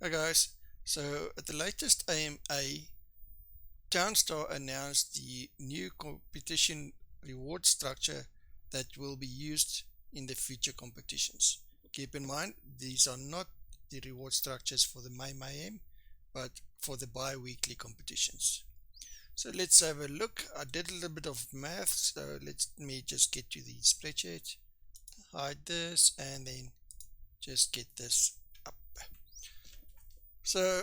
Hi guys, so at the latest AMA, Townstar announced the new competition reward structure that will be used in the future competitions. Keep in mind, these are not the reward structures for the May, but for the bi-weekly competitions. So let's have a look. I did a little bit of math, so let me just get to the spreadsheet, hide this, and then just get this up. So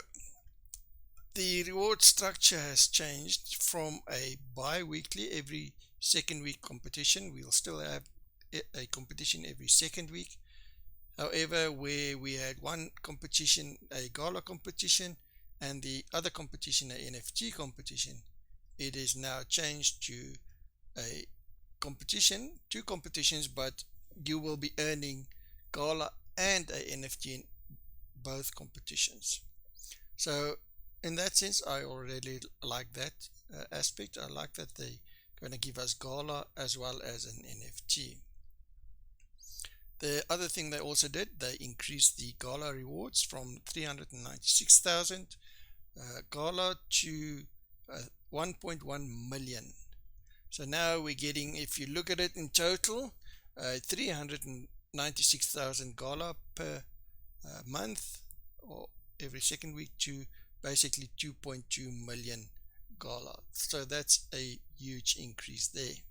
the reward structure has changed from a bi-weekly every second week competition. We'll still have a competition every second week. However, where we had one competition, a gala competition, and the other competition, a NFT competition, it is now changed to a competition, two competitions, but you will be earning gala and a NFT in both competitions. So in that sense, I already like that aspect. I like that they're going to give us Gala as well as an NFT. The other thing they also did, they increased the Gala rewards from 396,000 Gala to 1.1 million. So now we're getting, if you look at it in total, 396,000 Gala per month or every second week to basically 2.2 million Gala. So that's a huge increase there.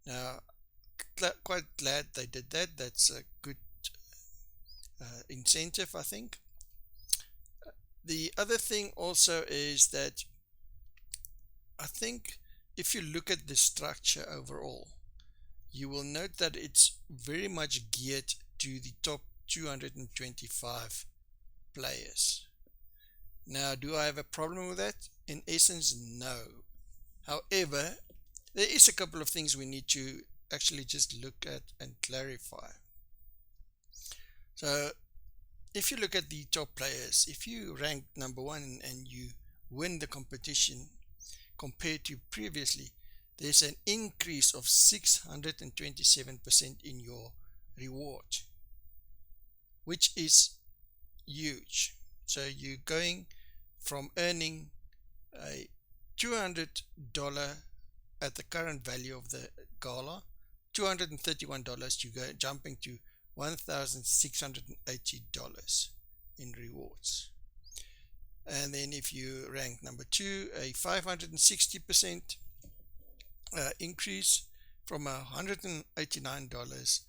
Now, quite glad they did that. That's a good incentive, I think. The other thing also is that I think if you look at the structure overall, you will note that it's very much geared to the top 225 players. Now, do I have a problem with that? In essence, no. However, there is a couple of things we need to actually just look at and clarify. So, if you look at the top players, if you rank number one and you win the competition compared to previously, there's an increase of 627% in your reward, which is huge. So you're going from earning a $200 at the current value of the gala, $231, you go jumping to $1,680 in rewards. And then if you rank number two, a 560% increase from $189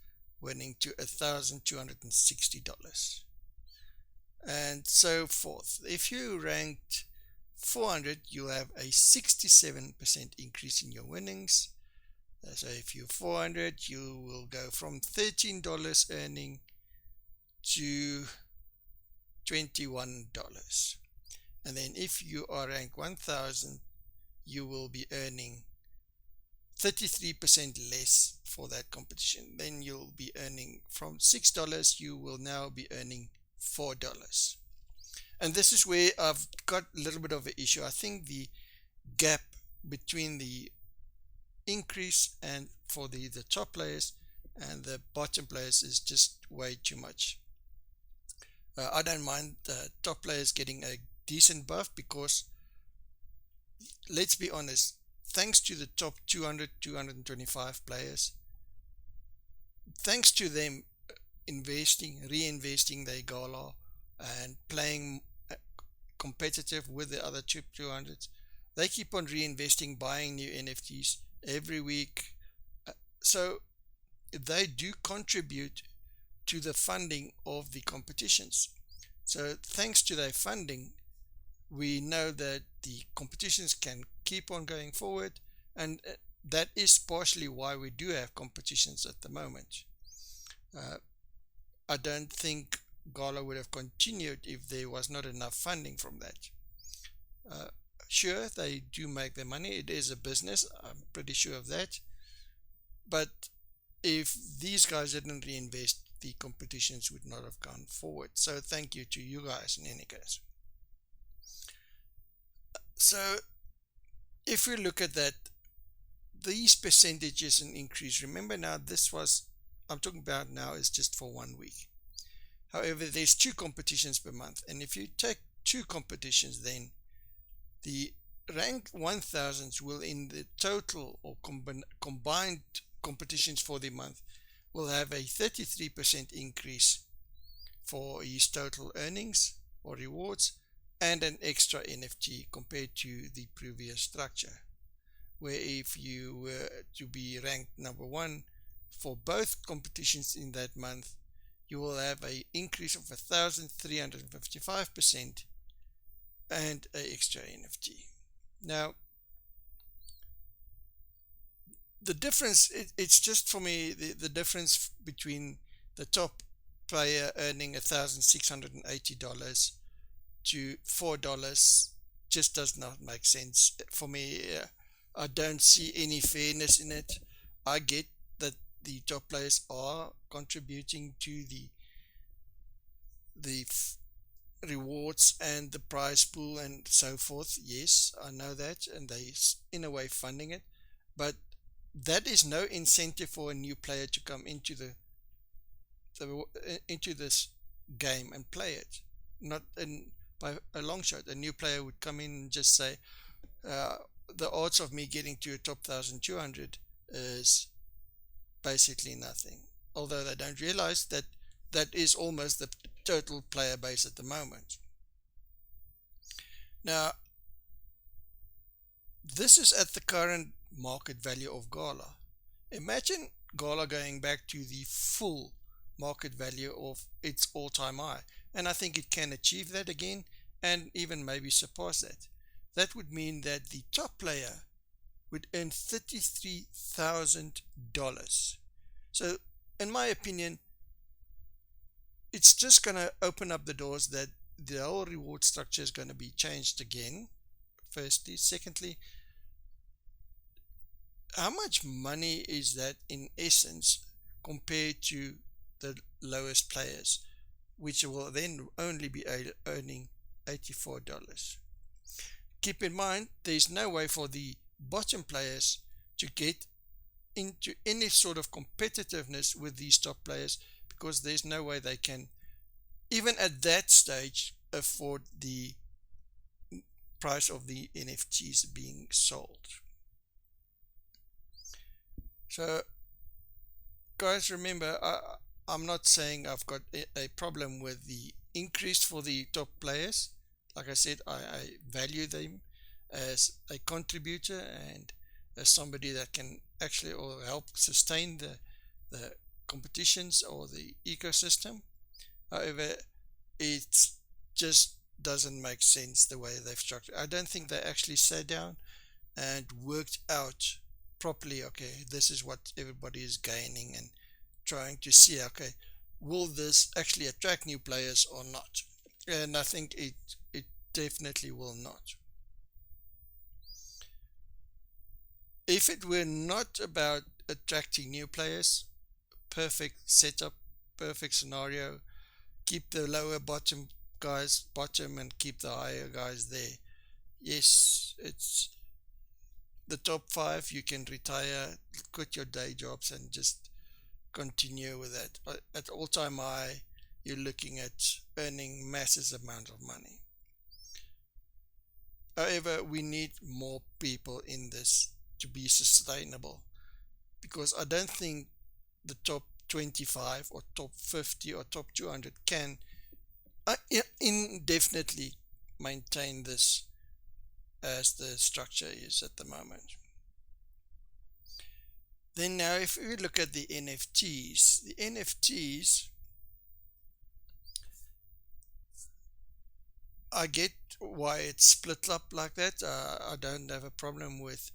winning to $1,260 and so forth. If you ranked 400, you'll have a 67% increase in your winnings. So if you're 400, you will go from $13 earning to $21. And then if you are ranked 1000, you will be earning 33% less for that competition. Then you'll be earning from $6, you will now be earning $4. And this is where I've got a little bit of an issue. I think the gap between the increase and for the top players and the bottom players is just way too much. I don't mind the top players getting a decent buff because, let's be honest, thanks to the top 225 players, thanks to them reinvesting their gala and playing competitive with the other 200s, they keep on reinvesting, buying new NFTs every week. So they do contribute to the funding of the competitions. So thanks to their funding, we know that the competitions can keep on going forward, and that is partially why we do have competitions at the moment. I don't think Gala would have continued if there was not enough funding from that. Sure, they do make their money. It is a business. I'm pretty sure of that. But if these guys didn't reinvest, the competitions would not have gone forward. So thank you to you guys in any case. So if we look at that, these percentages and increase, remember now this was, I'm talking about now is just for 1 week. However, there's 2 competitions per month, and if you take 2 competitions, then the rank 1000s will, in the total or combined competitions for the month, will have a 33% increase for his total earnings or rewards, and an extra NFT compared to the previous structure, where if you were to be ranked number 1 for both competitions in that month, you will have an increase of 1,355% and an extra NFT. Now, the difference, it's just for me, the difference between the top player earning $1,680 to $4 just does not make sense for me. I don't see any fairness in it. I get that the top players are contributing to the rewards and the prize pool and so forth. Yes, I know that, and they in a way funding it, but that is no incentive for a new player to come into into this game and play it. Not in by a long shot. A new player would come in and just say, the odds of me getting to a top 1200 is basically nothing, although they don't realize that that is almost the total player base at the moment. Now, this is at the current market value of Gala. Imagine Gala going back to the full market value of its all-time high, and I think it can achieve that again and even maybe surpass that. That would mean that the top player would earn $33,000. So in my opinion, it's just going to open up the doors that the whole reward structure is going to be changed again, firstly. Secondly, how much money is that in essence compared to the lowest players, which will then only be earning $84? Keep in mind, there's no way for the bottom players to get into any sort of competitiveness with these top players, because there's no way they can, even at that stage, afford the price of the NFTs being sold. So guys, remember, I'm not saying I've got a problem with the increase for the top players. Like I said, I value them as a contributor and as somebody that can actually or help sustain the competitions or the ecosystem. However, it just doesn't make sense the way they've structured. I don't think they actually sat down and worked out properly, okay, this is what everybody is gaining, and trying to see, okay, will this actually attract new players or not? And I think it definitely will not. If it were not about attracting new players, perfect setup, perfect scenario, keep the lower bottom guys bottom and keep the higher guys there. Yes, it's the top 5. You can retire, quit your day jobs, and just continue with that. At all-time high, you're looking at earning massive amounts of money. However, we need more people in this to be sustainable, because I don't think the top 25 or top 50 or top 200 can indefinitely maintain this as the structure is at the moment. Then now, if we look at the NFTs, I get why it's split up like that. I don't have a problem with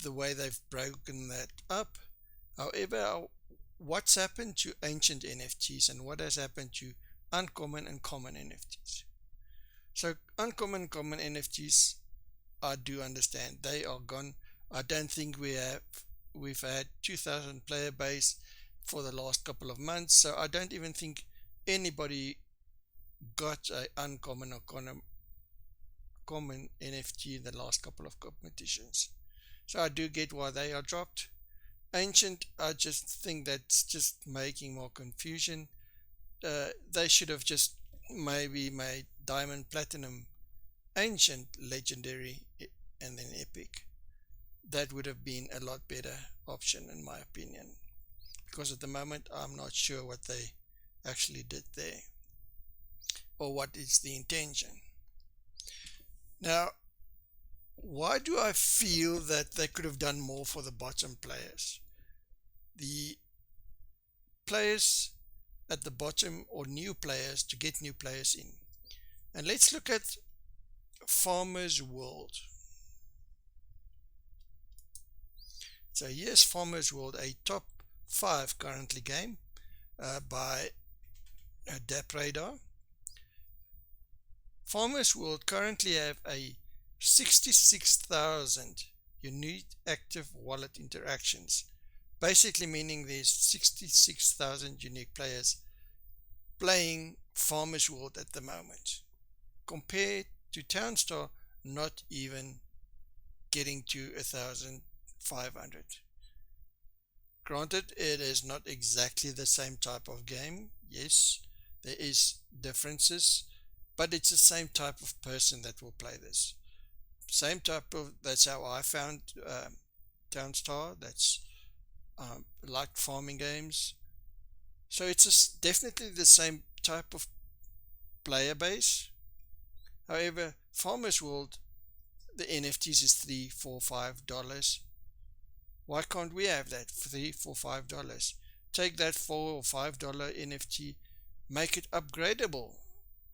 the way they've broken that up. However, what's happened to ancient NFTs and what has happened to uncommon and common NFTs? So uncommon and common NFTs, I do understand they are gone. I don't think we've had 2,000 player base for the last couple of months, so I don't even think anybody got a uncommon or common NFT in the last couple of competitions. So I do get why they are dropped. Ancient, I just think that's just making more confusion. they should have just maybe made diamond, platinum, ancient, legendary, and then epic. That would have been a lot better option in my opinion, because at the moment I'm not sure what they actually did there or what is the intention. Now, why do I feel that they could have done more for the bottom players? The players at the bottom, or new players, to get new players in. And let's look at Farmers World. So here's Farmers World, a top 5 currently game by DubstepRod. Farmers World currently have a 66,000 unique active wallet interactions, basically meaning there's 66,000 unique players playing Farmers World at the moment, compared to Townstar not even getting to 1,500. Granted, it is not exactly the same type of game. Yes, there is differences, but it's the same type of person that will play this. Same type of, that's how I found Townstar. That's like farming games. So it's definitely the same type of player base. However, Farmers World, the NFTs is $3, $4, $5. Why can't we have that for $3, $4, $5? Take that $4 or $5 NFT, make it upgradable.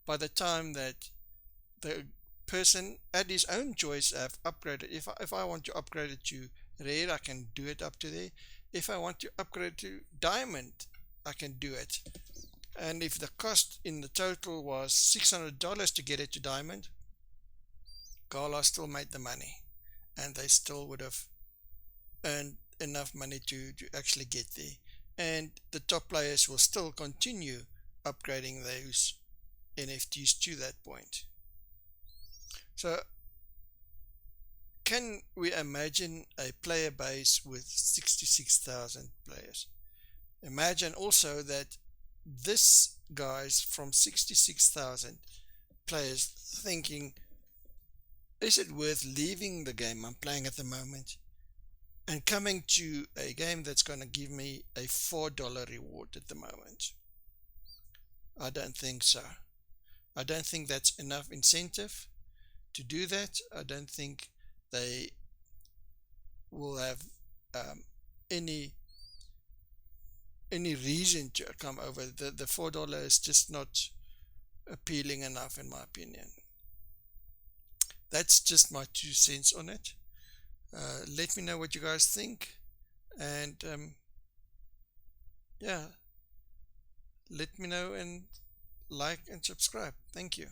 By the time that the person at his own choice have upgraded, if I want to upgrade it to rare, I can do it up to there. If I want to upgrade to diamond, I can do it. And if the cost in the total was $600 to get it to diamond, Gala still made the money, and they still would have earned enough money to actually get there. And the top players will still continue upgrading those NFTs to that point. So can we imagine a player base with 66,000 players? Imagine also that this guy's from 66,000 players thinking, is it worth leaving the game I'm playing at the moment and coming to a game that's going to give me a $4 reward at the moment? I don't think so. I don't think that's enough incentive to do that. I don't think they will have any reason to come over. The $4 is just not appealing enough in my opinion. That's just my 2 cents on it. Let me know what you guys think, and yeah, let me know and like and subscribe. Thank you.